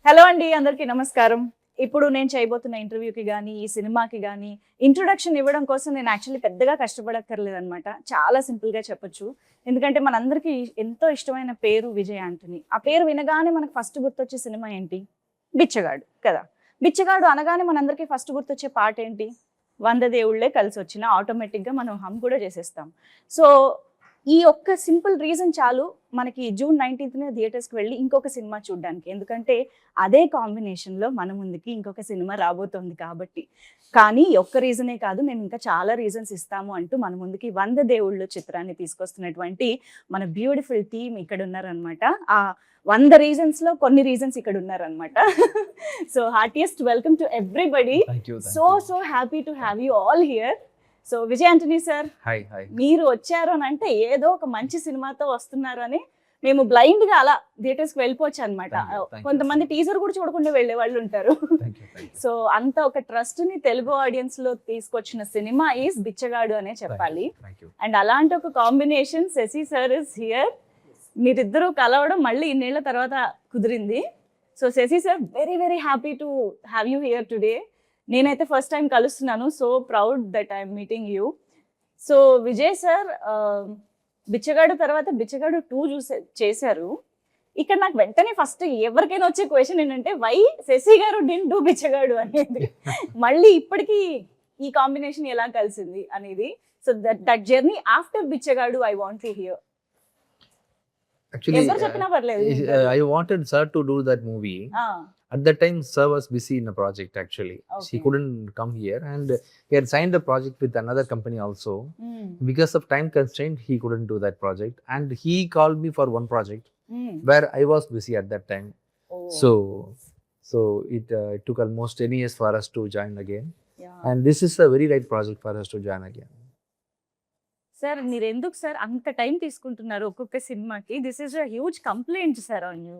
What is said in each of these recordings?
Hello అండి, అందరికీ నమస్కారం. ఇప్పుడు నేను చేయబోతున్న ఇంటర్వ్యూకి గానీ, ఈ సినిమాకి గానీ, ఇంట్రొడక్షన్ ఇవ్వడం కోసం నేను యాక్చువల్లీ పెద్దగా కష్టపడక్కర్లేదనమాట. చాలా సింపుల్‌గా చెప్పొచ్చు. ఎందుకంటే మనందరికీ ఎంతో ఇష్టమైన పేరు విజయ్ యాంటనీ. ఆ పేరు వినగానే మనకు ఫస్ట్ గుర్తొచ్చే సినిమా ఏంటి? 'బిచ్చగాడు' కదా! 'బిచ్చగాడు' అనగానే మనందరికీ ఫస్ట్ గుర్తొచ్చే పాటేంటి? 'వంద దేవుళ్ళే కలిసొచ్చినా' ఆటోమేటిక్‌గా మనం హమ్ కూడా చేసేస్తాం. సో, ఈ ఒక్క సింపుల్ రీజన్ చాలు మనకి జూన్ 19థ్‌న థియేటర్స్‌కి వెళ్ళి ఇంకొక సినిమా చూడ్డానికి. ఎందుకంటే అదే కాంబినేషన్‌లో మన ముందుకి ఇంకొక సినిమా రాబోతోంది కాబట్టి. కానీ ఈ ఒక్క రీజనే కాదు, మేము ఇంకా చాలా రీజన్స్ ఇస్తాము అంటూ మన ముందుకి 'వంద దేవుళ్ళు' చిత్రాన్ని తీసుకొస్తున్నటువంటి మన బ్యూటిఫుల్ టీమ్ ఇక్కడున్నారనమాట. ఆ 100 రీజన్స్‌లో కొన్ని రీజన్స్ ఇక్కడున్నారనమాట. So heartiest welcome to everybody. Thank you. So happy to have you all here. So Vijay Antony sir, Hi. మీరు వచ్చారు అని అంటే ఏదో ఒక మంచి సినిమాతో వస్తున్నారు అని మేము బ్లైండ్ గా అలా థియేటర్స్ కి వెళ్ళిపోవచ్చు అనమాట. Thank you. కొంతమంది టీజర్ కూడా చూడకుండా వెళ్ళే వాళ్ళు ఉంటారు. Thank you. సో అంత ఒక ట్రస్ట్ ని తెలుగు ఆడియన్స్ లో తీసుకొచ్చిన సినిమా ఈస్ బిచ్చగాడు అనే చెప్పాలి. Thank you. అండ్ అలాంటి ఒక combination, Sasi sir is here. మీరిద్దరూ కలవడం మళ్ళీ ఇన్నేళ్ల తర్వాత కుదిరింది. So Sasi sir, very very happy to have you here today. నేనైతే ఫస్ట్ టైం కలుస్తున్నాను. So proud that I'm meeting you. So Vijay sir, Bichagadu తర్వాత బిచ్చగాడు 2 చేశారు. ఇక్కడ నాకు వెంటనే ఫస్ట్ ఎవరికైనా వచ్చే క్వశ్చన్ ఏంటంటే, వై శశి గారు డిడ్ డూ బిచ్చగాడు అనేది. మళ్ళీ ఇప్పటికీ ఈ కాంబినేషన్ ఎలా కలిసింది అనేది. So that journey after Bichagadu I want to hear. Actually, ఎవరు చెప్పినా పర్లేదు. I wanted sir to do that movie. At that time, sir was busy in a project actually. Okay. He couldn't come here and he had signed a project with another company also. Because of time constraint, he couldn't do that project. And he called me for one project where I was busy at that time. So it took almost 10 years for us to join again. And this is a very right project for us to join again. Sir, మీరు ఎందుకు sir అంత time తీసుకుంటున్నారు ఒక్కొక్క సినిమాకి? This is a huge complaint sir on you.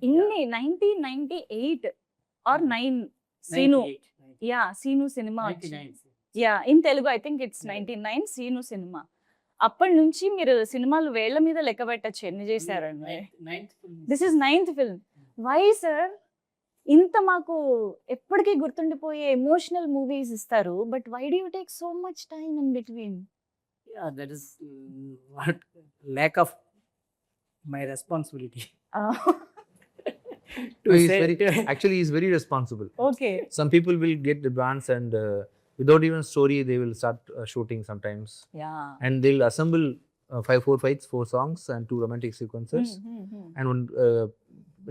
ఇన్ని 1998 or 9 Seenu, yeah Seenu cinema yeah in Telugu I think it's 99 Seenu cinema. అప్పటి నుంచి మీరు సినిమాలు వేళ్ల మీద లెక్క పెట్టచ్చు ఎన్ని చేశారండి. This is 9th film. Why sir ఇంత మాకు ఎప్పటికీ గుర్తుండిపోయే ఎమోషనల్ మూవీస్ ఇస్తారు, but why do you take so much time in between? Yeah, that is what lack of my responsibility. To He's say- actually, he's very responsible. Okay. Some people will get advance and without even story, they will start shooting sometimes. Yeah. And they'll assemble 4 fights, 4 songs and 2 romantic sequences. And one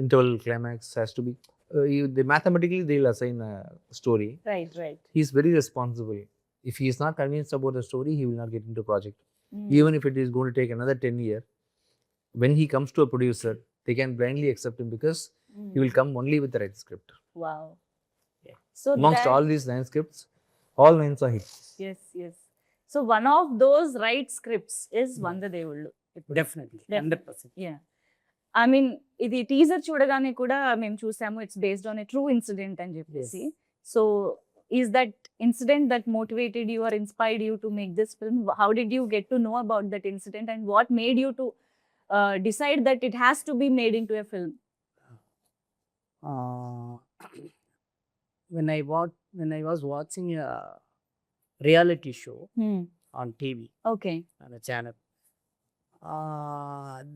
interval climax has to be mathematically they'll assign a story. Right right. He's very responsible. If he is not convinced about the story, he will not get into project. Even if it is going to take another 10 years, when he comes to a producer, they can blindly accept him because he will come only with the right script. Wow. Yeah. So Amongst all these 9 scripts, all 9 are hits. yes yes. So one of those right scripts is 100 Devullu. Definitely, 100%. Yeah, I mean ఇది teaser చూడగానే కూడా మేము చూసాము, it's based on a true incident అని చెప్పేసి. So is that incident that motivated you or inspired you to make this film? How did you get to know about that incident and what made you to decide that it has to be made in to a film? When I was watching a reality show on TV okay. on a channel,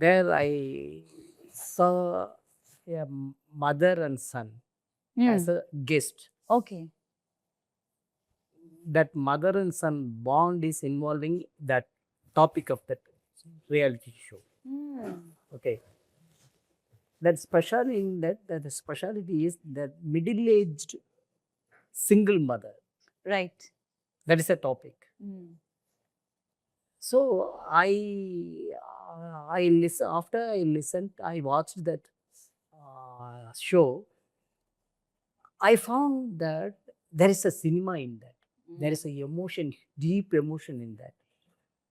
there I saw a mother and son as a guest. Okay. That mother and son bond is involving that topic of that reality show. Okay. That speciality in that the speciality is that middle-aged single mother. Right. That is a topic. So I listen. After I listened, I watched that show. I found that there is a cinema in that. There is a emotion, deep emotion in that.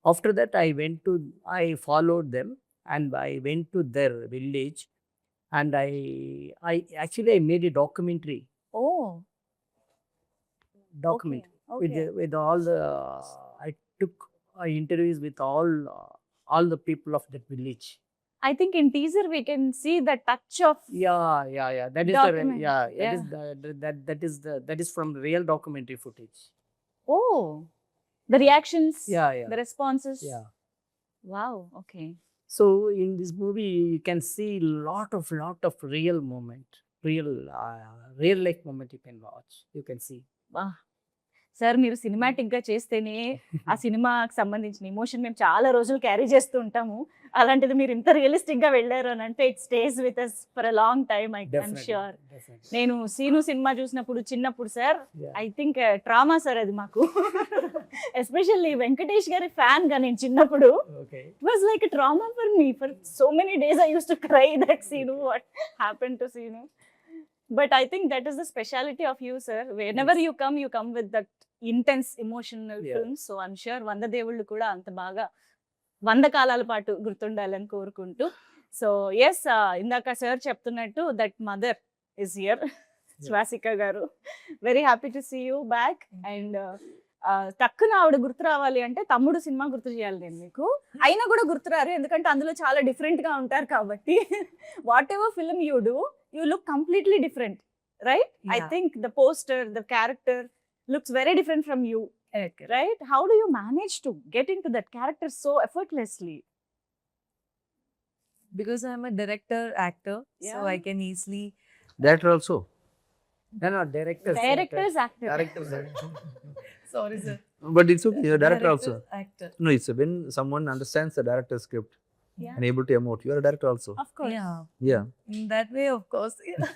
After that, I followed them and I went to their village and I actually I made a documentary. ఓ. With all the I took interviews with all the people of that village. I think in teaser we can see the touch of Yeah. That is Document. that is from real documentary footage. the reactions, Yeah. the responses. Yeah. Wow. Okay. So in this movie, you can see lot of real moment, real life moment. You can watch. You can see. Sir మీరు cinematic గా చేస్తేనే ఆ సినిమాకి సంబంధించిన emotion మేము చాలా రోజులు carry చేస్తూ ఉంటాము. అలాంటిది మీరు ఇంత రియలిస్టిక్ గా వెళ్ళారు అని అంటే it stays with us for a long time. I am sure. నేను సీను సినిమా చూసినప్పుడు చిన్నప్పుడు sir I think trauma sir అది మాకు. ఎస్పెషల్లీ వెంకటేష్ గారి ఫ్యాన్ గా నేను చిన్నప్పుడు it was like a trauma for me. For so many days I use to cry that Seenu what happen to Seenu. But I think that is the speciality of you, sir. Whenever you come with that intense emotional films. So I'm sure వంద దేవుళ్ళు కూడా అంత బాగా 100 కాలాల పాటు గుర్తుండాలని కోరుకుంటూ. So yes, ఇందాక సార్ చెప్తున్నట్టు that mother is here, Swasika garu. Very happy to see you back. And టక్కున ఆవిడ గుర్తు రావాలి అంటే తమ్ముడు సినిమా గుర్తు చేయాలి నేను మీకు. అయినా కూడా గుర్తురారు, ఎందుకంటే అందులో చాలా డిఫరెంట్ గా ఉంటారు కాబట్టి. What ever film you do, you look completely different, right? I think the poster, the character looks very different from you, right? How do you manage to get into that character so effortlessly? Because I'm a director, actor, so Yeah. I can easily. Director also. No, directors. Director's actor. Directors. Sorry, sir. But it's okay. You're a director also. Actor. No, it's when someone understands the director's script Yeah. and able to emote. You're a director also. Of course. Yeah. Yeah. In that way, of course. Yeah.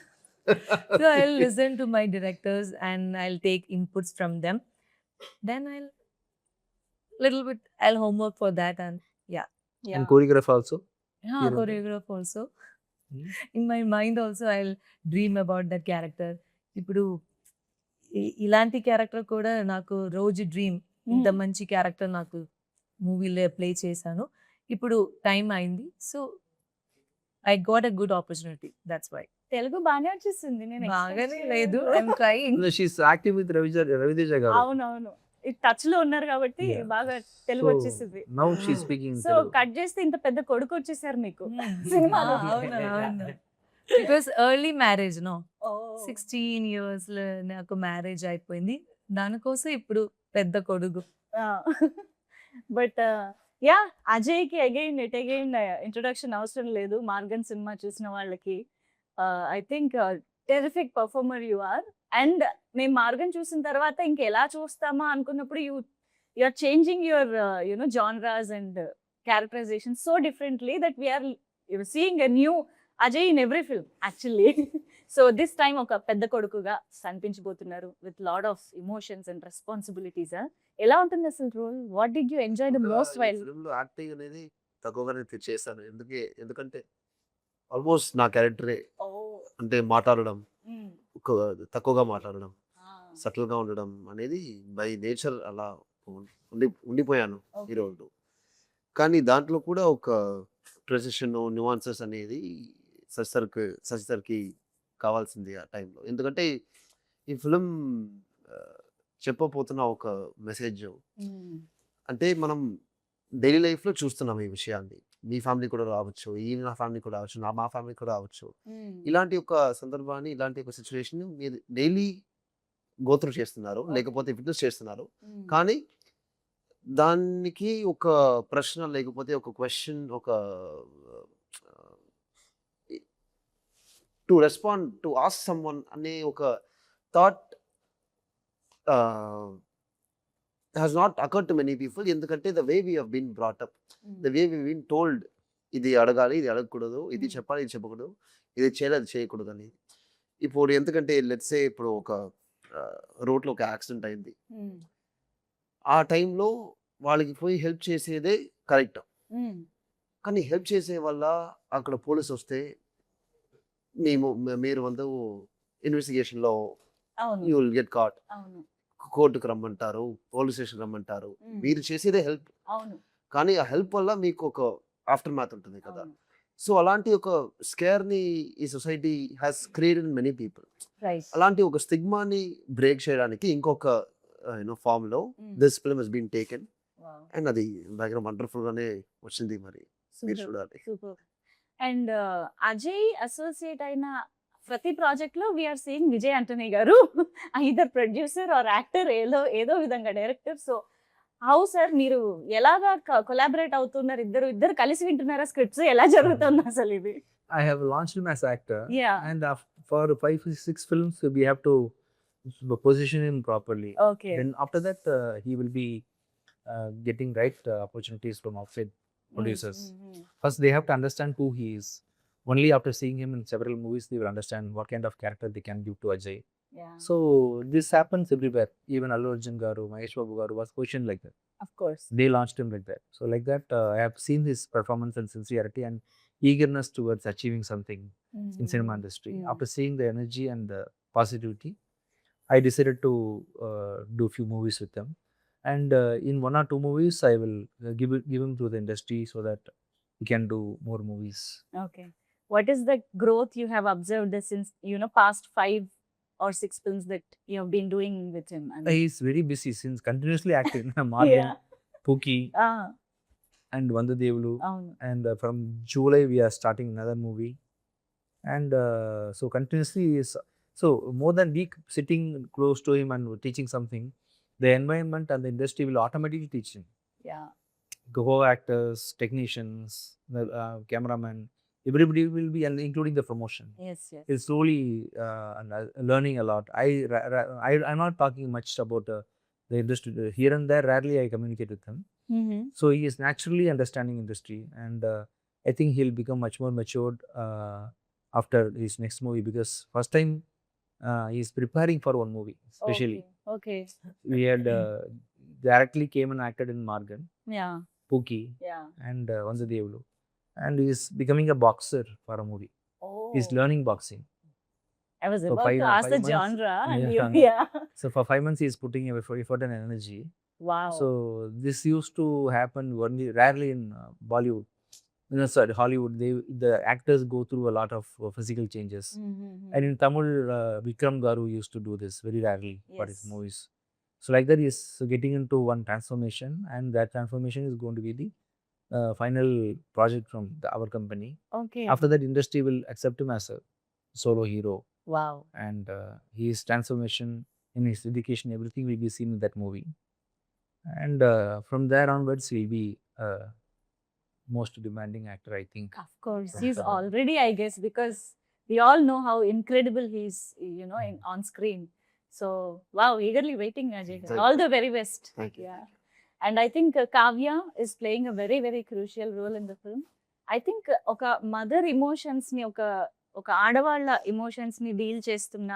So I'll listen to my directors and I'll take inputs from them. Then I'll homework for that and Yeah. And choreograph also. yeah, You know. choreograph also. Hmm. In my mind also, I'll dream about that character. ఇప్పుడు ఇలాంటి character కూడా నాకు రోజు dream. ఇంత మంచి character నాకు మూవీలో play చేశాను, ఇప్పుడు టైం అయింది. So I got a good opportunity, that's why. Telugu బాగానే వచ్చేసింది. నేను బాగానే లేదు, I'm trying. No, she's acting with Raviteja garu. అవునవును, ఈ టచ్ లో ఉన్నారు కాబట్టి Yeah. బాగా తెలుగు So, వచ్చేసింది. now she's speaking so Telugu. Cut చేస్తే ఇంత పెద్ద కొడుకు వచ్చేసారు మీకు సినిమాలో. అవును. It was early marriage, no 16 years లో నాకు మ్యారేజ్ అయిపోయింది. దానికోసం ఇప్పుడు పెద్ద కొడుకు. బట్ యా, అజయ్కి అగైన్ ఇంట్రొడక్షన్ అవసరం లేదు. మార్గన్ సినిమా చూసిన వాళ్ళకి I think terrific performer you are. And మేము మార్గన్ చూసిన తర్వాత ఇంకెలా చూస్తామా అనుకున్నప్పుడు you are changing your genres and characterization so differently that we are seeing a new Ajay in every film actually. So this time ఒక పెద్ద కొడుకుగా కనిపించబోతున్నారు with lot of emotions and responsibilities. ఎలా ఉంటుంది అసలు role? What did you enjoy the most while? ఫిల్మ్లో acting అనేది తక్కువగానే చేశాను. ఎందుకంటే ఆల్మోస్ట్ నా క్యారెక్టరే. అంటే మాట్లాడడం, తక్కువగా మాట్లాడడం, సటిల్గా ఉండడం అనేది బై నేచర్ అలా ఉండిపోయాను ఈ రోజు. కానీ దాంట్లో కూడా ఒక ప్రెసిషన్, న్యూఆన్సెస్ అనేది శశిధర్కి కావాల్సింది ఆ టైంలో. ఎందుకంటే ఈ ఫిలిం చెప్పబోతున్న ఒక మెసేజ్ అంటే మనం డైలీ లైఫ్లో చూస్తున్నాం ఈ విషయాన్ని. మీ ఫ్యామిలీ కూడా రావచ్చు, నా ఫ్యామిలీ కూడా రావచ్చు, మా ఫ్యామిలీ కూడా రావచ్చు. ఇలాంటి ఒక సందర్భాన్ని, ఇలాంటి ఒక సిచ్యువేషన్ మీరు డైలీ గోత్రు చేస్తున్నారు, లేకపోతే ఫిట్నెస్ చేస్తున్నారు. కానీ దానికి ఒక ప్రశ్న, లేకపోతే ఒక క్వశ్చన్, ఒక to respond, to ask someone అనే ఒక thought has not occurred to many people. ఎందుకంటే the way we have been brought up, the way we have been told, ఇది అడగాలి, ఇది అడగకూడదు, ఇది చెప్పాలి, ఇది చెప్పకూడదు, ఇది చేయాలి, అది చేయకూడదు అని. ఇప్పుడు ఎందుకంటే లెట్స్ సే ఇప్పుడు ఒక రోడ్లో ఒక యాక్సిడెంట్ అయింది. ఆ టైంలో వాళ్ళకి పోయి హెల్ప్ చేసేదే కరెక్ట్. కానీ హెల్ప్ చేసే వల్ల అక్కడ పోలీస్ వస్తే మీరు వంద ఇన్వెస్టిగేషన్లో యూ విల్ గెట్ కాట్, కోర్టుకు రమ్మంటారు, పోలీస్ స్టేషన్ రమ్మంటారు. మీరు చేసేదే హెల్ప్, కానీ ఆ హెల్ప్ వల్ల మీకు ఒక ఆఫ్టర్ మ్యాథ్ ఉంటుంది కదా. సో అలాంటి ఒక స్కేర్ ని ఈ society has created many people. అలాంటి ఒక స్టిగ్మాని బ్రేక్ చేయడానికి ఇంకొక ఫామ్ లో this film has been taken. And అది దగ్గర వండర్ఫుల్ గానే వచ్చింది. మరి మీరు చూడాలి. అండ్ అజయ్ అసోసియేట్ అయిన ప్రతి ప్రాజెక్ట్ లో వీఆర్ సీయింగ్ విజయ్ ఆంటనీ గారు ఐదర్ ప్రొడ్యూసర్ ఆర్ యాక్టర్ ఏదో విధంగా డైరెక్టర్. సో హౌ సార్ మీరు ఎలాగా కొలాబరేట్ అవుతున్నారు? ఇద్దరు కలిసి వింటున్నారా స్క్రిప్ట్స్? ఎలా జరుగుతుంది అసలు ఇది? I have launched him as actor, Yeah. and for 5-6 films, we have to position him properly. Okay. Then after that, he will be getting right opportunities from outside producers. First, they have to understand who he is. Only after seeing him in several movies, they will understand what kind of character they can give to Ajay. So this happens everywhere. Even Allu Arjun garu, Mahesh Babu garu was positioned like that. Of course. They launched him like that. So like that, I have seen his performance and sincerity and eagerness towards achieving something in cinema industry. Mm. After seeing the energy and the positivity, I decided to do few movies with them. And in 1 or 2 movies, I will give him to the industry so that he can do more movies. Okay. What is the growth you have observed since, past 5 or 6 films that you have been doing with him? He's very busy since continuously acting. Marvin, Yeah. Pookie, Ah, and Vandu Devulu. అవును. And from July, we are starting another movie. And so continuously is so more than week sitting close to him and teaching something, the environment and the industry will automatically teach him. Yeah. Co-actors, technicians, the cameraman, everybody will be, and including the promotion. Yes, yes. He's slowly learning a lot. I'm not talking much about the industry. Here and there, rarely I communicate with him. Mhm. So he is naturally understanding industry, and I think he'll become much more matured after his next movie, because first time he is preparing for one movie. Especially, Okay. we had directly came and acted in Margan, Yeah. Pookie, Yeah. and Vandu Devulu, and he is becoming a boxer for a movie. Oh. He's learning boxing. I was for about five- to ask the 5 months. genre. And Yeah. yeah. So for 5 months, he is putting effort and energy. Wow. So this used to happen only rarely in Bollywood. No, sorry, Hollywood. The actors go through a lot of physical changes. Mhm. And in Tamil, Vikram Garu used to do this very rarely for his Yes. movies. So like that, he's getting into one transformation, and that transformation is going to be the final project from our company. Okay. After that, industry will accept him as a solo hero, Wow. and his transformation in his dedication, everything will be seen in that movie. And from there onwards, he'll be most demanding actor, I think. Of course. From He's Tamil. already, I guess, because we all know how incredible he is, on screen. So, wow, eagerly waiting, Ajay. Thank All the very best. Thank you. Yeah. And I think Kavya is playing a very, very crucial role in the film. I think ఒక mother emotions ని ఒక ఆడవాళ్ళ emotions ని deal చేస్తున్న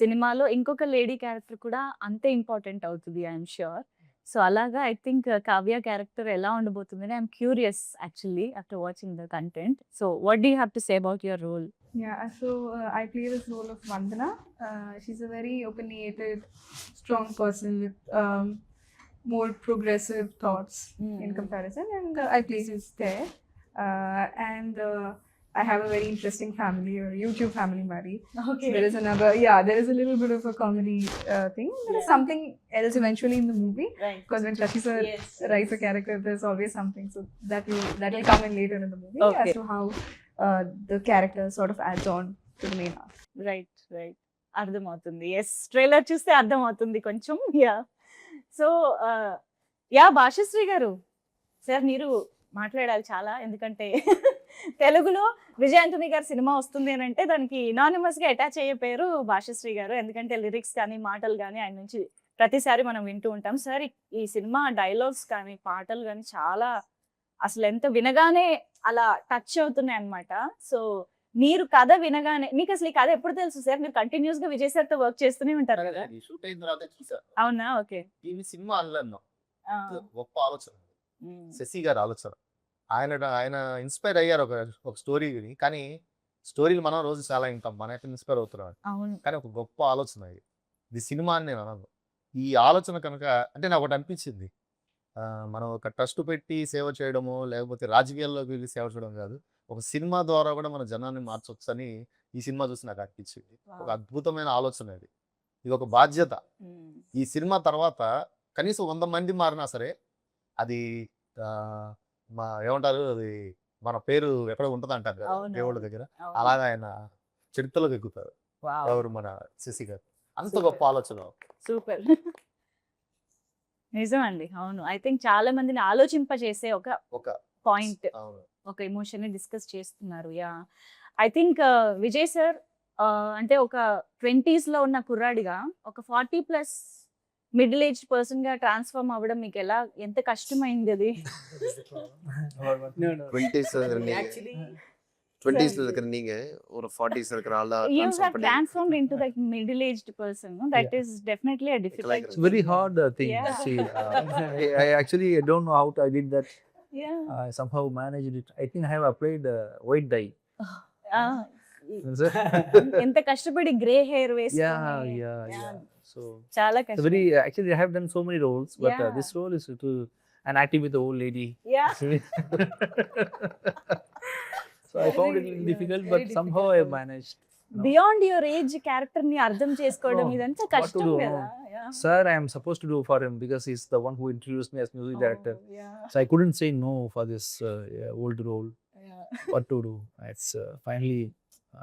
సినిమాలో ఇంకొక lady character కూడా అంతే ఇంపార్టెంట్ అవుతుంది, ఐఎమ్ ష్యూర్. సో అలాగా ఐ థింక్ కావ్య క్యారెక్టర్ ఎలా ఉండబోతుందని I'm curious actually after watching the content. So what do you have to say about your role? Yeah, so I play this role of Vandana. She's a very opinionated, strong person with more progressive thoughts in comparison, and I play his there. And I have a very interesting family, or YouTube family, Mari. So there is there is a little bit of a comedy thing. There is something else eventually in the movie, Right. because when Shashi sir Yes, writes a character, there's always something. So that will come in later in the movie, Okay. as to how the character sort of adds on to the main arc. Right అర్థమవుతుంది. Yes, trailer చూస్తే అర్థమవుతుంది కొంచెం. Yeah. So Bhashasree గారు, sir మీరు మాట్లాడాలి చాలా, ఎందుకంటే తెలుగులో విజయ్ ఆంటనీ గారి సినిమా వస్తుంది అని అంటే దానికి ఇనానిమస్ గా అటాచ్ అయ్యే పేరు భాషశ్రీ గారు. ఎందుకంటే లిరిక్స్ కానీ మాటలు కానీ ఆయన నుంచి ప్రతిసారి మనం వింటూ ఉంటాం. సార్ ఈ సినిమా డైలాగ్స్ కానీ పాటలు కానీ చాలా అసలు ఎంత వినగానే అలా టచ్ అవుతున్నాయి అన్నమాట. సో మీరు కథ వినగానే మీకు అసలు ఈ కథ ఎప్పుడు తెలుసు సార్? మీరు కంటిన్యూస్ గా విజయ్ సార్ తో వర్క్ చేస్తూనే ఉంటారు కదా? షూట్ అయిన తర్వాత చూసా. అవునా? ఓకే. ఇవి సినిమా అనలేను, గొప్ప ఆలోచన, శశి గారి ఆలోచన. ఆయన ఇన్స్పైర్ అయ్యారు ఒక స్టోరీని, కానీ స్టోరీలు మనం రోజు చాలా వింటాం, మన ఎక్కడ ఇన్స్పైర్ అవుతున్నాం, అవును. కానీ ఒక గొప్ప ఆలోచన ఇది సినిమా అని నేను అనను. ఈ ఆలోచన కనుక అంటే నాకు ఒకటి అనిపించింది, మనం ఒక ట్రస్ట్ పెట్టి సేవ చేయడము, లేకపోతే రాజకీయాల్లోకి వెళ్ళి సేవ చేయడం కాదు, ఒక సినిమా ద్వారా కూడా మన జనాన్ని మార్చొచ్చు అని ఈ సినిమా చూసి నాకు అనిపించింది. ఒక అద్భుతమైన ఆలోచన ఇది ఒక బాధ్యత. ఈ సినిమా తర్వాత కనీసం 100 మంది మారినా సరే అది ఏమంటారు, అది మన పేరు ఎక్కడ ఉంటుంది అంటారు కదా అవును, దేవుళ్ళ అవును. దగ్గర, అవును. అలాగా ఆయన చరిత్రలోకి ఎక్కుతారు. Wow. ఎవరు మన శశి గారు. అంత Super. గొప్ప ఆలోచన. సూపర్. నిజం అండి. అవును. ఐ థింక్ చాలా మందిని ఆలోచింపజేసే ఒక ఒక పాయింట్, అవును. ఒక ఎమోషన్ ని డిస్కస్ చేస్తున్నారు. Yeah, I think Vijay sir అంటే ఒక 20s లో ఉన్న కుర్రాడిగా ఒక 40+ మిడిల్ ఏజ్ పర్సన్ గా ట్రాన్స్ఫార్మ్ అవ్వడం మీకు ఎలా, ఎంత కష్టమైంది అది? No, no. 20s Actually, 20s இருக்கிற நீங்க ஒரு 40s இருக்கிற ஆளா You transform have பண்ணி transformed into that middle-aged person. No? That Yeah. is definitely a difficult. It's very hard thing. Yeah. See, I actually don't know how I did that. Yeah. I somehow managed it. I think I have applied white dye. Ah, Is it? ఎంత కష్టపడి grey hair yeah, వేసుకొని. yeah. So చాలా it's కష్టం. very actually I have done so many roles, but Yeah. this role is to an acting with the old lady. Yeah. So I found it a Very, little yeah, difficult, very but somehow difficult I role. managed. No. Beyond your age character ని అర్థం చేసుకోవడం No, ఇదంతా what to కష్టం do, కదా. no. Yeah. Sir, I am supposed to do for him because he's the one who introduced me as music director. Oh, yeah. So I couldn't say no for this old role. Yeah. What to do? It's finally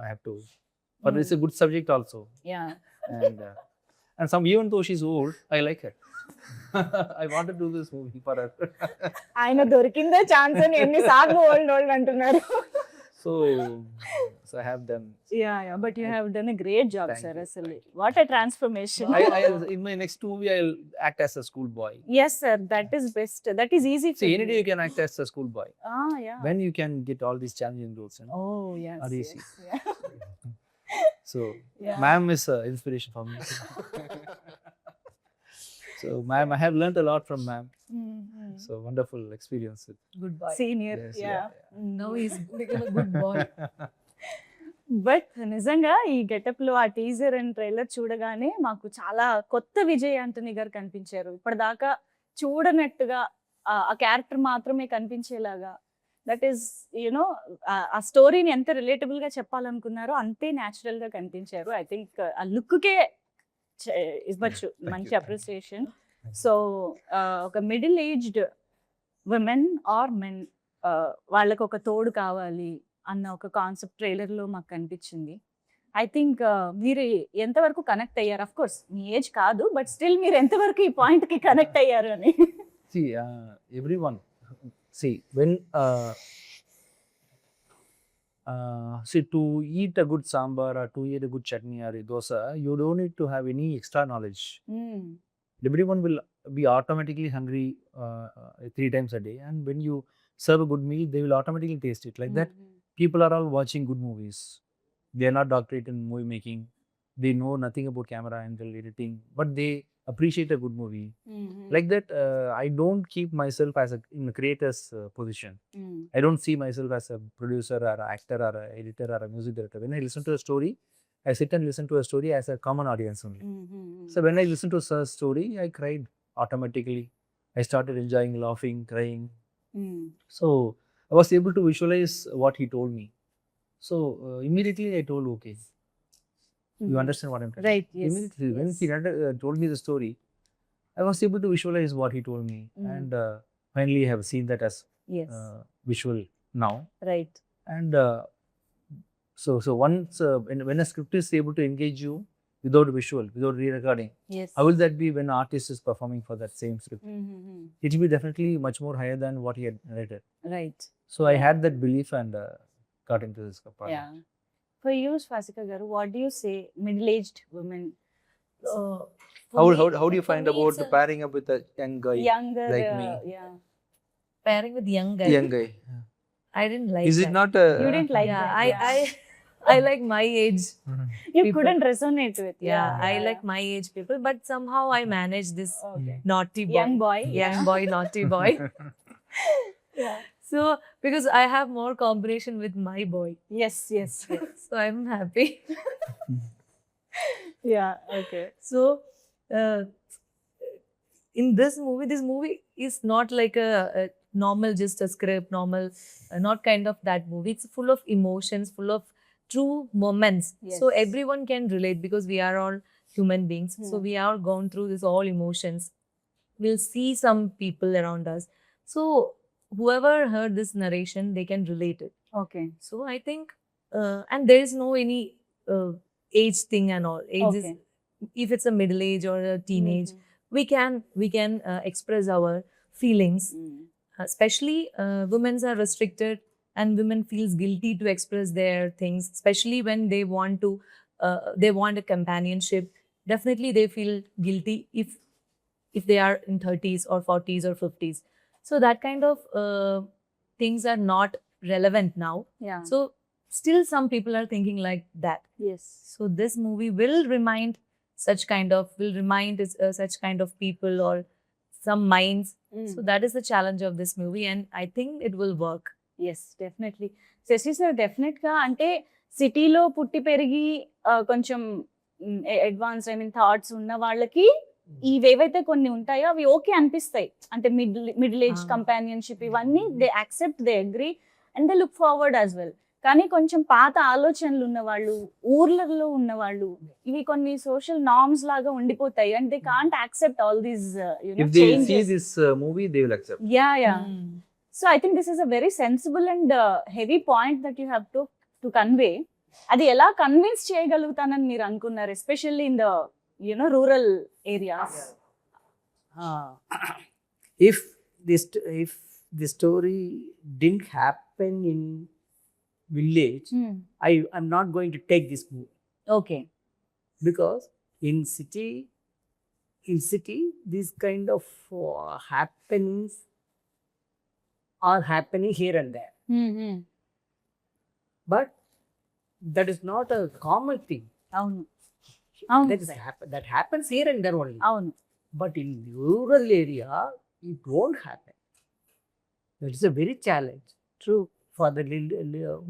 I have to. But it's a good subject also, Yeah. and some even though she's old, I like her. I want to do this movie for her. ఆయన దొరికిందే chance అని ఎన్నిసార్లు old అంటున్నారు. So I have done. Yeah, but you have done a great job, Thank sir. you. Asli. What a transformation. In my next movie, I'll act as a schoolboy. Yes, sir. That is best. That is easy for See, you. any day you can act as a schoolboy. Ah, yeah. When you can get all these challenging roles, you know. Oh, yes. Not easy. Yes, yeah. So, Yeah. ma'am is inspiration for me. So, ma'am, I have learned a lot from ma'am. Mhm. So, wonderful experience. Good boy. Senior. Yes, Yeah. Now he's become a good boy. But నిజంగా ఈ getup లో ఆ teaser and trailer చూడగానే మాకు చాలా కొత్త విజయ్ ఆంటనీ గారు కనిపించారు. ఇప్పటిదాకా చూడనట్టుగా ఆ క్యారెక్టర్ మాత్రమే కనిపించేలాగా, దట్ ఈస్ యునో ఆ స్టోరీని ఎంత రిలేటబుల్ గా చెప్పాలనుకున్నారో అంతే న్యాచురల్ గా కనిపించారు. ఐ థింక్ ఆ లుక్కే ఇవ్వచ్చు మంచి అప్రిసియేషన్. సో ఒక middle aged women or men వాళ్ళకు ఒక తోడు కావాలి అన్న ఒక కాన్సెప్ట్ ట్రైలర్లో మాకు కనిపించింది. ఐ థింక్ మీరు ఎంతవరకు కనెక్ట్ అయ్యారు? అఫ్ కోర్స్ మీ ఏజ్ కాదు, బట్ స్టిల్ మీరు ఎంతవరకు ఈ పాయింట్కి కనెక్ట్ అయ్యారు అని. See, everyone. See, when see, to eat a good sambar or to eat a good chutney or a dosa, you don't need to have any extra knowledge. Everyone will be automatically hungry 3 times a day, and when you serve a good meal, they will automatically taste it. Like that, people are all watching good movies. They are not doctorate in movie making. They know nothing about camera angle editing, but they appreciate a good movie. Like that, I don't keep myself as in a creator's position. I don't see myself as a producer or an actor or an editor or a music director. When I listen to a story, I sit and listen to a story as a common audience only. So when I listen to a story, I cried automatically. I started enjoying, laughing, crying. So I was able to visualize what he told me. So immediately I told, okay, you understand what I'm telling? Right, yes. Immediately, when he told me the story, I was able to visualize what he told me. And finally I have seen that as Yes. visual now. Right. And so once when a script is able to engage you without visual, without re-recording, Yes. how will that be when an artist is performing for that same script? It will be definitely much more higher than what he had narrated. Right. So I had that belief and got into this part. Yeah. For you, Swastika garu, what do you say middle-aged women, How do you find about pairing up with a young guy? younger, like me. yeah. Pairing with young guy. Young guy. I didn't like Is that. it not? You didn't like Yeah, that. I like my age. You people. couldn't resonate with. Yeah, I like my age people, but somehow I manage this Okay. naughty boy. Young boy. Young boy, naughty boy. Yeah. So because I have more combination with my boy, Yes. Yes. so I'm happy. Yeah. Okay. So in this movie is not like a normal, just a script, normal, not kind of that movie. It's full of emotions, full of true moments. So Yes. everyone can relate because we are all human beings. So we are gone through this all emotions. We'll see some people around us. So whoever heard this narration, they can relate it. Okay So I think, and there is no any age thing and all. Age Okay. is, if it's a middle age or a teenage, we can express our feelings. Especially women are restricted, and women feels guilty to express their things, especially when they want a companionship. Definitely they feel guilty if they are in 30s or 40s or 50s. So that kind of things are not relevant now. Yeah So still some people are thinking like that. Yes So this movie will remind such kind of such kind of people or some minds. So that is the challenge of this movie, and I think it will work. Yes definitely Shashi sir డెఫినెట్గా అంటే సిటీలో పుట్టి పెరిగి కొంచెం advance thoughts ఉన్న వాళ్ళకి ఇవేవైతే కొన్ని ఉంటాయో అవి ఓకే అనిపిస్తాయి అంటే మిడిల్ ఏజ్ Ah. కంపానియన్షిప్ ఇవన్నీ they accept they agree and they look forward as well. కానీ కొంచెం పాత ఆలోచనలు ఉన్నవాళ్ళు ఊర్లలో ఉన్నవాళ్ళు ఇవి కొన్ని సోషల్ నార్మ్స్ లాగా ఉండిపోతాయి and they can't accept all these If they see this movie, they will accept. Yeah yeah so I think this is a very sensible and heavy point that you have to convey. అది ఎలా convince చేయగలుగుతానని మీరు అనుకున్నారు, especially in the rural areas? If if the story didn't happen in village, I'm not going to take this movie, okay because in city these kind of happenings are happening here and there, but that is not a common thing. అవును అవును That happens here and there only, అవును but in rural area it won't happen. That is a very challenge true. for the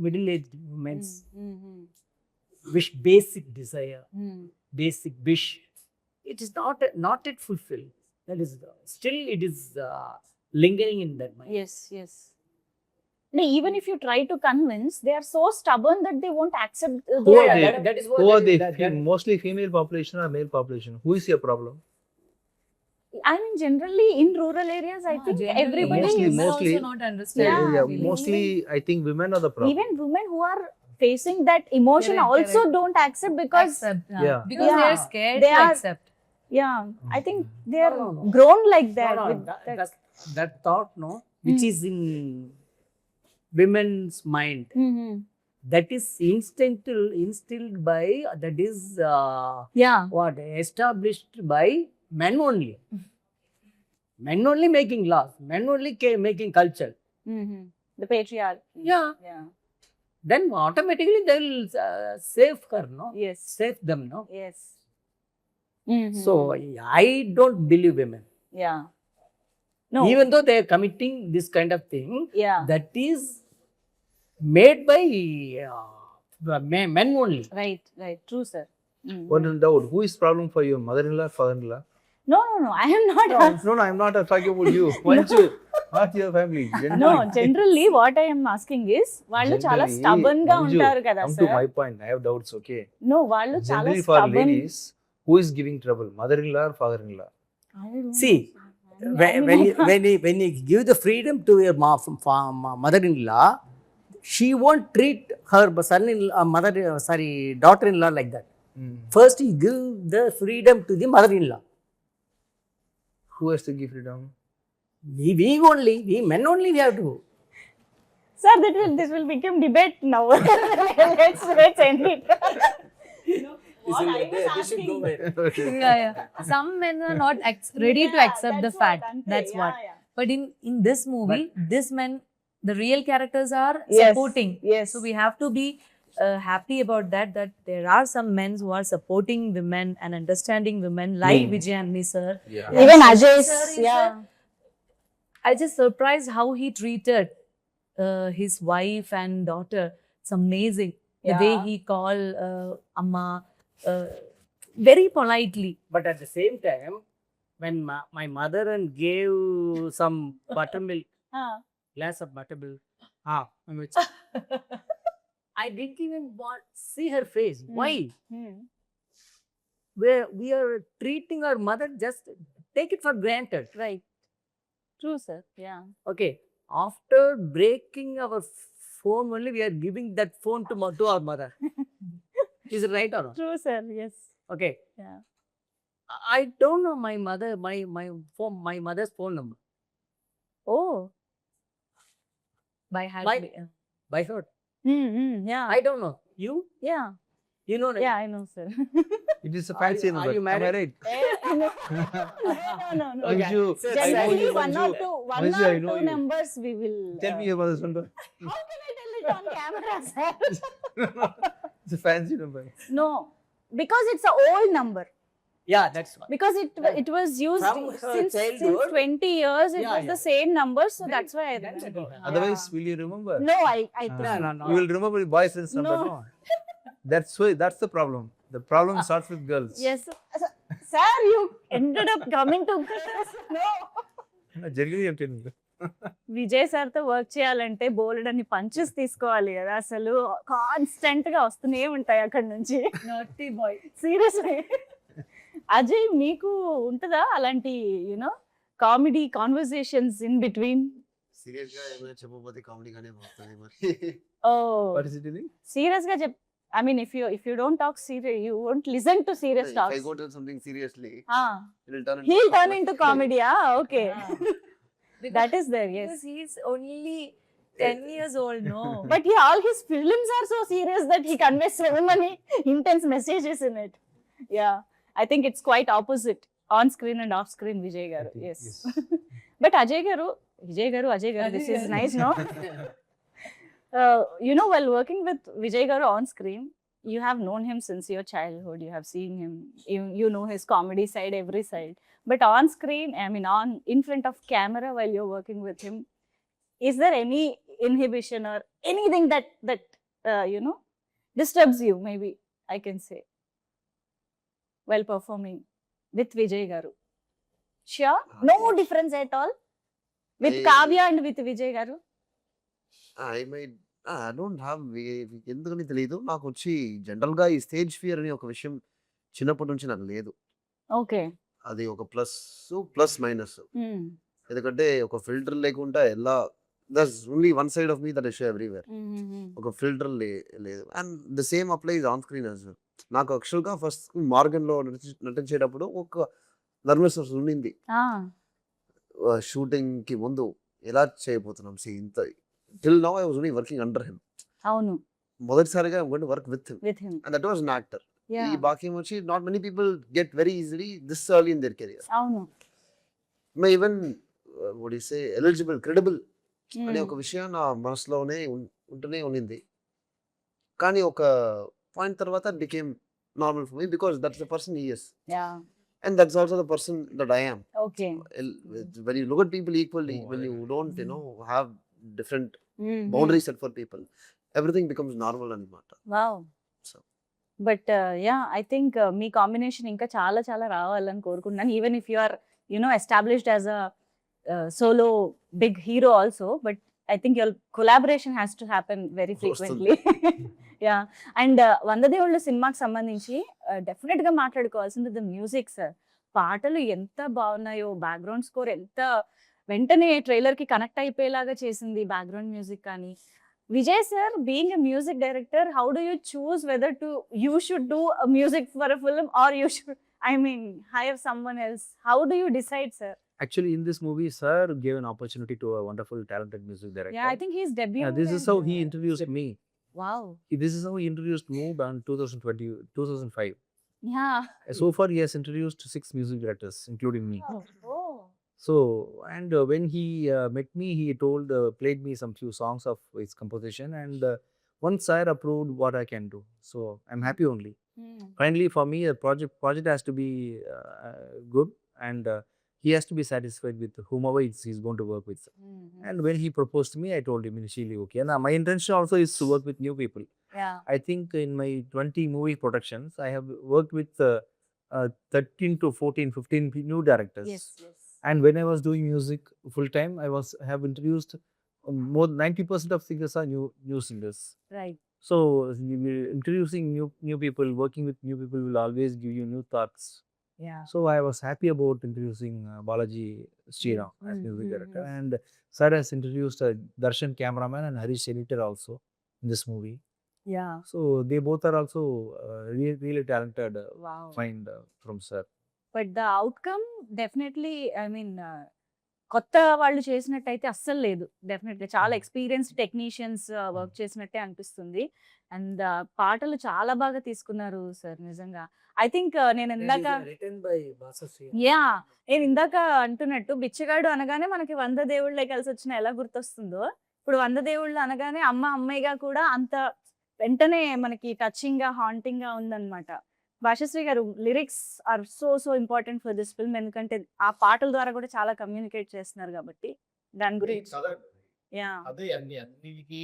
middle-aged women's wish, basic desire, basic wish. It is not yet fulfilled. That is still it is lingering in that mind. Yes yes అంటే even if you try to convince they are so stubborn that they won't accept. Who are they? That is what Who are they? that- Mostly female population or male population? Who is your problem? I mean, generally in rural areas, I think Generally, everybody Mostly- is mostly- also not understand. Yeah, Yeah, really. mostly I think women are the problem. even women who are facing that emotion Correct, also correct. don't accept because Accept, Yeah. because they are Yeah. scared They to are- accept. yeah, I think they are No, no. grown like No, that. no, with that. that thought, no, which is in women's mind, Mhm. that is instilled by, that is Yeah. what established by men only. Men only making laws, men only making culture. Mhm. The patriarchy. Yeah. Yeah. Then automatically they will save her, no? Yes. Save them, no? Yes. Mhm. So I don't believe women. yeah. No. Even though they are committing this kind of thing, yeah. that is made by men only. Right. Right. True, sir. Mhm. One doubt. Who is problem for you? Mother-in-law, father-in-law? No, no, no. I am not. No, I'm not talking about you. Once you, not your family. No, generally what I am asking is వాళ్ళు చాలా Generally, stubborn గా Manju, ఉంటారు కదా come to sir. my point. I have doubts. Okay. No, వాళ్ళు చాలా Generally for stubborn. ladies, who is giving trouble? Mother-in-law or father-in-law? I don't See, know. when you give the freedom to your mother-in-law, she won't treat her daughter-in-law like that. First, you give the freedom to the mother-in-law. Who has to give freedom? We men only, we have to. Sir, this will become debate now. let's end it. What I was asking. Yeah. Some men are not ready to Yeah, accept the that's what, fact. ante, That's yeah, what. yeah. But in this movie, this men, the real characters are Yes, supporting. yes. So we have to be happy about that there are some men who are supporting women and understanding women like Vijayantni sir. Yeah. Even And Ajay, sir is yeah. I just surprised how he treated his wife and daughter. It's amazing. The way Yeah. he called Amma very politely. But at the same time, when my mother and gave some buttermilk, glass of buttermilk, I didn't even see her face. Why? We are treating our mother, just take it for granted. Right. True, sir. Yeah. Okay. After breaking our phone only, we are giving that phone to our mother. Is it right or not? True, sir. Yes. Okay. Yeah. I don't know my mother's phone number. Oh. By heart. By- By heart. Yeah. I don't know. You? Yeah. You know? Yeah, I know, sir. It is a Are fancy you- are number. you Am I married? right? No. Okay. Manju, Sir, I know Generally, you, one Manju. or two, Manju, I know you. numbers we will. Tell me your mother's number. How can I tell it on camera, sir? It's a fancy number. No, because it's an old number. Yeah, that's why. Because it was used From her since childhood. 20 years. It Yeah, was the yeah. same number, so Then- that's why I that's remember. okay. Otherwise, will you remember? No, I Ah. think. No. You will remember the boyfriend's number. No. No. That's the problem. The problem starts with girls. Yes, sir, you ended up coming to girls. No. Generally, I'm telling you. Vijay sir తో work చేయాలంటే బోల్డ్ అని punches తీసుకోవాలి కదా, అసలు constant గా వస్తూనే ఉంటాయి అక్కడ నుంచి. Naughty boy. సీరియస్లీ. అజయ్, మీకు ఉంటుందా అలాంటి you know comedy conversations in between? Serious గా ఏమైనా చెప్పకపోతే కామెడీగానే పోతుంది మరి. ఓ What is it doing? Serious గా చెప్. I mean, if you don't talk serious, you won't listen to serious If I talks. go to something seriously, Ah, it'll turn he'll turn comedy. into comedy. Ah, okay. Because- That is there, yes. Because he's only 10 years old, no. But all his films are so serious that he conveys so many intense messages in it. Yeah, I think it's quite opposite on screen and off screen, Vijay garu. I think, Yes. yes. But Ajay garu, Ajay garu, this is Ajay nice, no? While working with Vijay garu on screen, you have known him since your childhood. You have seen him. You know his comedy side, every side. But on screen, I mean, in front of camera, while you're working with him, is there any inhibition or anything that disturbs you? Maybe I can say while performing with Vijay garu. Sure, no difference at all with Kavya and with Vijay garu. I don't have ఎందుకని తెలియదు. నాకు వచ్చి general గా ఈ stage fear అనే ఒక విషయం చిన్నప్పటి నుంచి నాకు లేదు. Okay. అది ఒక ప్లస్ మైనస్. ఎందుకంటే ఒక ఫిల్టర్ లేకుండా ఎలా that's only one side of me that I show everywhere. ఒక ఫిల్టర్ లేదు. And the same applies on screen as well. నాకు యాక్చువల్గా ఫస్ట్ మార్గన్ లో నటించేటప్పుడు ఒక నర్వస్ ఉండింది. షూటింగ్ కి ముందు ఎలా చేయబోతున్నాం ఇంత till now I was only working under him. అవును, మొదటిసారిగా I going to work with him with him. And that was an actor. Yeah. ఈ బాక్యం వచ్చి not many people get very easily this early in their career. అవును. May even what you say eligible credible అనే ఒక విషయం నా మనసులోనే ఉంటూనే ఉన్నింది. కానీ ఒక పాయింట్ తర్వాత it became normal for me because that's the person he is Yeah. And that's also the person that I am. Okay. When you look at people equally, when you don't have different boundaries set for people, everything becomes normal అన్నమాట. Wow. So. But I think మీ combination ఇంకా చాలా చాలా రావాలని కోరుకుంటున్నాను. Even if you are established as a solo big hero also, but I think your collaboration has to happen very frequently. Ya. And వందదేవుళ్ళు సినిమాకి సంబంధించి డెఫినెట్ గా మాట్లాడుకోవాల్సింది ద మ్యూజిక్ సార్. పాటలు ఎంత బాగున్నాయో, బ్యాక్గ్రౌండ్ స్కోర్ ఎంత వెంటనే ట్రైలర్ కి కనెక్ట్ అయిపోయేలాగా చేసింది బ్యాక్గ్రౌండ్ మ్యూజిక్. కానీ Vijay sir, being a music director, how do you choose whether you should do a music for a film or you should, hire someone else? How do you decide, sir? Actually, in this movie, sir gave an opportunity to a wonderful, talented music director. Yeah, I think he's debuted. This is how he introduced me. Wow. This is how he introduced me in 2005. Yeah. So far, he has introduced 6 music directors, including me. Oh. So, and when he met me, he played me some few songs of his composition, and once sir approved what I can do. So, I'm happy only. Finally, for me, a project has to be good, and he has to be satisfied with whomever he's going to work with. And when he proposed to me, I told him initially, okay. And my intention also is to work with new people. Yeah. I think in my 20 movie productions, I have worked with 13 to 14, 15 new directors. Yes. And when I was doing music full time, have introduced more than 90% of singers are new singers. Right. So introducing new people, working with new people will always give you new thoughts, Yeah. So I was happy about introducing Balaji Sriram as music mm, director, and sir has introduced Darshan cameraman and Harish editor also in this movie. Yeah. So they both are also really talented. Wow. Find from sir. But the outcome definitely I mean కొత్త వాళ్ళు చేసినట్టయితే అస్సలు లేదు. Definitely చాలా experienced technicians work చేసినట్టే అనిపిస్తుంది. And పాటలు చాలా బాగా తీసుకున్నారు సార్ నిజంగా. ఐ థింక్ నేను ఇందాక written by Basasri. యా నేను ఇందాక అంటున్నట్టు బిచ్చగాడు అనగానే మనకి 100 దేవుళ్ళే కలిసి వచ్చిన ఎలా గుర్తొస్తుందో, ఇప్పుడు 100 దేవుళ్ళు అనగానే అమ్మ అమ్మాయిగా కూడా అంత వెంటనే మనకి టచింగ్ గా హాంటింగ్ గా ఉందన్నమాట. భాషశ్రీ గారు, lyrics are so important for this film, ఎందుకంటే ఆ పాటల ద్వారా కూడా చాలా కమ్యూనికేట్ చేస్తున్నారు కాబట్టి దాని గురించి. యా అదే అన్నిటికీ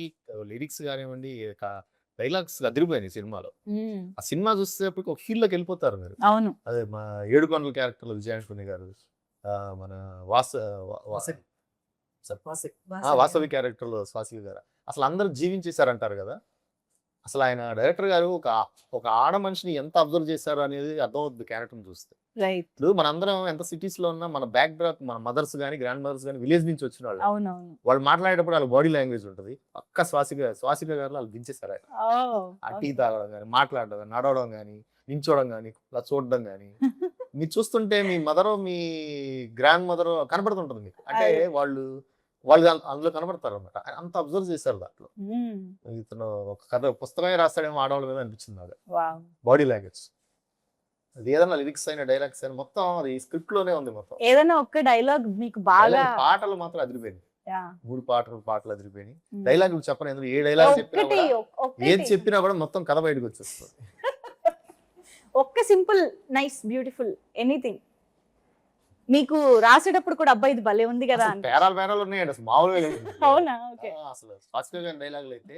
లిరిక్స్ కానివ్వండి, డైలాగ్స్ అదిరిపోయినాయి సినిమాలో. ఆ సినిమా చూసేటప్పటికి ఒక ఫీల్ లోకి వెళ్ళిపోతారు మీరు. అవును. అదే మా ఏడుకొండల క్యారెక్టర్ విజయాంకుని గారు, మన వాసవి క్యారెక్టర్ లో స్వాసి గారు, అసలు అందరూ జీవించేశారంటారు కదా. అసలు ఆయన డైరెక్టర్ గారు ఒక ఆడ మనిషిని ఎంత అబ్జర్వ్ చేశారు అనేది అర్థమవుతుంది క్యారెక్టర్ చూస్తే. రైట్. ఇప్పుడు మనందరం ఎంత సిటీస్ లో ఉన్నా మన బ్యాక్ డ్రాప్, మన మదర్స్ కానీ గ్రాండ్ మదర్స్ కానీ విలేజ్ నుంచి వచ్చిన వాళ్ళు, అవునవును. వాళ్ళు మాట్లాడేటప్పుడు వాళ్ళ బాడీ లాంగ్వేజ్ ఉంటుంది. పక్క స్వాసిక గారు వాళ్ళు దించేశారు ఆయన. ఆ టీ తాగడం కానీ, మాట్లాడడం కానీ, నడవడం కానీ, నించోవడం కానీ, అలా చూడడం కానీ మీరు చూస్తుంటే మీ మదర్, మీ గ్రాండ్ మదర్ కనపడుతుంటుంది మీకు. అంటే వాళ్ళు అందులో కనబడతారు అనమాట. అంత అబ్జర్వ్ చేశారు దాంట్లో. ఇతను ఒక కథ పుస్తకమే రాస్తాడేమో ఆడవాళ్ళ మీద అనిపించింది నాకు. బాడీ లాంగ్వేజ్ అది ఏదైనా లిరిక్స్ అయినా డైలాగ్స్ అయినా మొత్తం అది స్క్రిప్ట్ లోనే ఉంది. మొత్తం ఏదైనా ఒక్క డైలాగ్ మీకు బాగా, పాటలు మాత్రం అదిరిపోయింది. 3 పాటలు అదిరిపోయినాయి. డైలాగ్ చెప్పను, ఎందుకు ఏ డైలాగ్ చెప్పినా కూడా, ఏది చెప్పినా కూడా మొత్తం కథ బయటకు వచ్చేస్తుంది. ఒక్క సింపుల్ నైస్ బ్యూటిఫుల్ ఎనీథింగ్ మీకు రాసేటప్పుడు కూడా అబ్బాయి ఇది భలే ఉంది కదా అని. పేరాలు ఉన్నాయండి, అసలు మామూలుగా లేదు. అవునా? ఓకే. అసలు స్వాసిక గారి డైలాగులు అయితే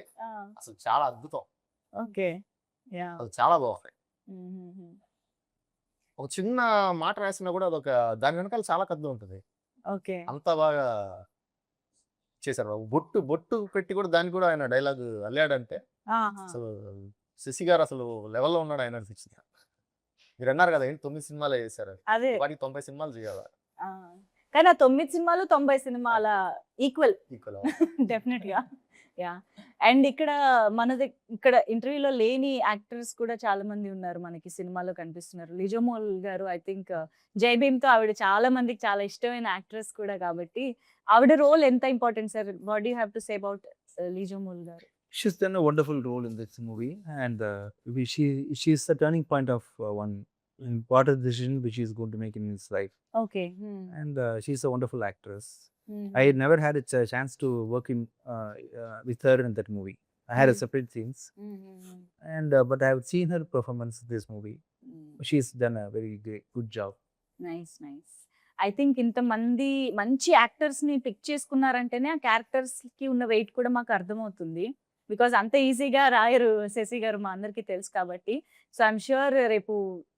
అసలు చాలా అద్భుతం. ఓకే. యా అది చాలా బాగుంది. ఒక చిన్న మాట రాసినా కూడా అదొక దాని వెనకాల చాలా కథ ఉంటుంది. ఓకే. అంత బాగా చేశారు. బొట్టు పెట్టి కూడా దానికి కూడా ఆయన డైలాగ్ అల్లాడంటే అసలు శశి గారు అసలు లెవెల్లో ఉన్నాడు ఆయన అనిపించింది. మీరు అన్నారు కదా 9 సినిమాలు చేశారు, అదే వాటికి 90 సినిమాలు చేయాలి. కానీ ఆ 9 సినిమాలు 90 సినిమాల ఈక్వల్ డెఫినెట్ గా. యా అండ్ ఇక్కడ ఇంటర్వ్యూలో లేని యాక్టర్స్ కూడా చాలా మంది ఉన్నారు మనకి సినిమాలో కనిపిస్తున్నారు. లిజోమోల్ గారు, ఐ థింక్ జై భీమ్ తో ఆవిడ చాలా మందికి చాలా ఇష్టమైన యాక్ట్రెస్ కూడా కాబట్టి ఆవిడ రోల్ ఎంత important sir? What do you have to say about Lijomol గారు? She's done a wonderful role in this movie, and she's the turning point of one important decision which he's going to make in his life. Okay. And she's a wonderful actress. I never had a chance to work with her in that movie. I had a separate scenes, and but I have seen her performance in this movie. She's done a very good job. Nice. I think ఇంతమంది మంచి actors ని pick చేసుకున్నారంటేనే ఆ characters కి ఉన్న wait కూడా మాకు అర్థమవుతుంది. Because అంత ఈజీగా రాయరు శశి గారు, మా అందరికీ తెలుసు కాబట్టి. సో ఐఎమ్ ష్యూర్ రేపు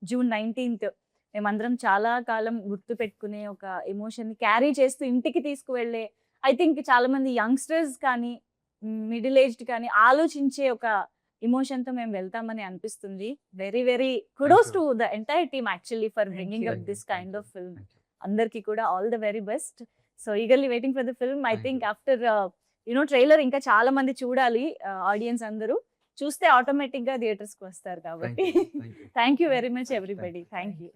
June 19th మేమందరం చాలా కాలం గుర్తు పెట్టుకునే ఒక ఎమోషన్ ని క్యారీ చేస్తూ ఇంటికి తీసుకువెళ్ళే, ఐ థింక్ చాలా మంది యంగ్స్టర్స్ కానీ మిడిల్ ఏజ్డ్ కానీ ఆలోచించే ఒక ఎమోషన్ తో మేము వెళ్తామని అనిపిస్తుంది. Very very kudos to the entire team actually for bringing up this kind of film. అందరికీ కూడా all the very best. So eagerly waiting for the film. I think after trailer ఇంకా చాలా మంది చూడాలి. ఆడియన్స్ అందరూ చూస్తే ఆటోమేటిక్ గా theatres కి వస్తారు కాబట్టి. Thank you very much everybody. Thank you.